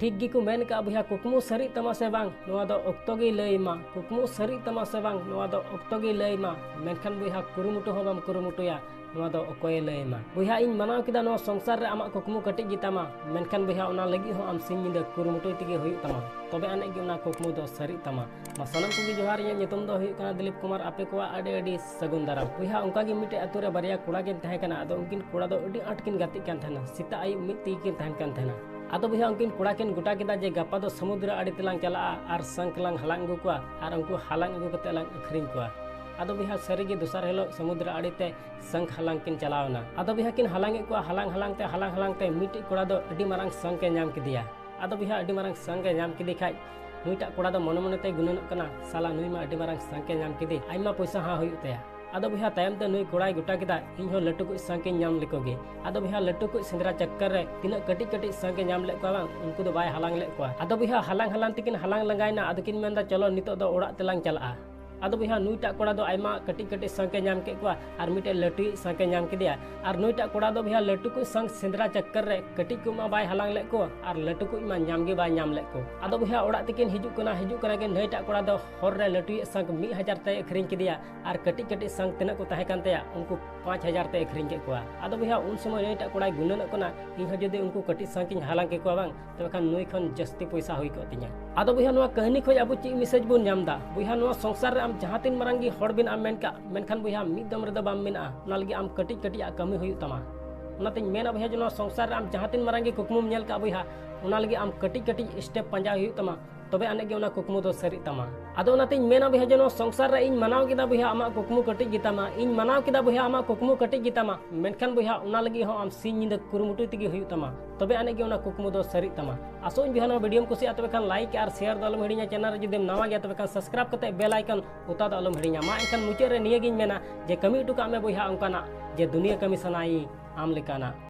ठीक गिको मेन का बुया कुकमु सरी तमा से बांग नोआ दो ऑक्तो गे लैमा कुकमु सरी तमा से बांग नोआ दो ऑक्तो गे लैमा मेनखान बुया कुरुमुटु हो बाम कुरुमुटुया नोआ दो अकोय लैमा बुया इन मनाव किदा नो संसार रे आमा कुकमु कटिक गितामा मेनखान बुया ओना लगी हो आम सिंह निदा कुरुमुटु तिगे होय तमा तबे आने गे ओना कुकमु दो सरी तमा मा सनम कुगी जोहार ये नितुम दो होय कना दिलीप कुमार आपे को आडे आडे सगुन दाराम बुया उनका गे मिटे अतु रे बारिया कोड़ा गे तहे कना अदो उनकिन कोड़ा दो अडी आट किन गाति कान थना सीता आई मिट ती किन तहन कान थना आदो बुया उनकिन कोड़ा किन गोटा किदा जे गप्पा दो समुद्र आड़ी तेलांग चला आर संक लांग हलांग अगु कुआ आर उनको हलांग अगु कते लांग अखरिंग कुआ आदो बुया सरी गे दोसर हेलो समुद्र आड़ी ते संक हलांग किन चलावना आदो बुया किन हलांग कुआ हलांग हलांग ते मिटे कोड़ा दो अडी मारांग संक के नाम किदिया आदो बुया अडी मारांग संक के नाम किदि खाय नुईटा कोड़ा दो मन मन ते गुननक कना साला नुई मा अडी मारांग संक के नाम किदि आइमा पैसा हा होय तया आदो बुया तायम ते नुई कोड़ाई गोटा किदा इन हो लटु को संग के नाम लेकोगे आदो बुया लटु को सेंद्रा चक्कर रे तिना कटी कटी संग के नाम ले को बांग उनको दो बाय हलांग ले को आदो बुया हलांग हलांग तिकिन हलांग लगाइना आदो किन मेंदा चलो नितो दो ओड़ा तेलांग चला आदो बुया नुईटा कोड़ा दो आइमा कटी कटी संग के नाम के को आर मिटे लटु संग के नाम किदिया आर नुईटा कोड़ा दो बुया लटु को संग सेंद्रा चक्कर रे कटी को मा बाय हलांग ले को आर लटु को मा नाम गे बाय नाम ले को आदो बुया ओड़ा तिकिन हिजु कना के नुईटा कोड़ा दो हर रे लटु संग 1000 ते अखरिंग किदिया आर कटी कटी संग तिना को तहे कान तया उनको 5000 ते अखरिंग के को आदो बुया उन समय नुईटा कोड़ाई गुनन कना इन हो जदि उनको कटी संग किन हलांग के को बांग तबे खान नुई खन जस्ती पैसा होई को तिया आदो बुया नुआ कहानी खoj अबु ची मैसेज बुन नामदा बुया नुआ संसार रे आम जहां तिन मारंगी हड़ बिन आम मेनका मेनखान बुया मिद दम रे बाम मेना ना लगी आम कटी कटी आ कमी हुई तमा उनाते मेना बुया जो संसार रे आम जहां तिन मारंगी कुकमुम नेल का बुया उना लगी आम कटी कटी स्टेप पंजा हुई तमा तबे आने गे उना कुकमु दो सरी तमा आदो उनाते मेना बुया जो संसार रे इन मनाव किदा बुया आमा कुकमु कटी गितामा इन मनाव किदा बुया आमा कुकमु कटी गितामा मेनखान बुया उना लगी हो आम सिन निंदा कुरुमुटु तिगी हुई तमा तबे आने गे उना कुकमु दो सरी तमा आसो इन बिहानो वीडियो कुसी तबे खान लाइक और शेयर दो अलम हिडिया चैनल रे जदि नवा गया तबे खान सब्सक्राइब कते बेल आइकन उता दो अलम हिडिया मा एनखान मुचे रे निये गिन मेना जे कमी टुका मे बुया उनकाना जे दुनिया कमी सनाई आम लेकाना।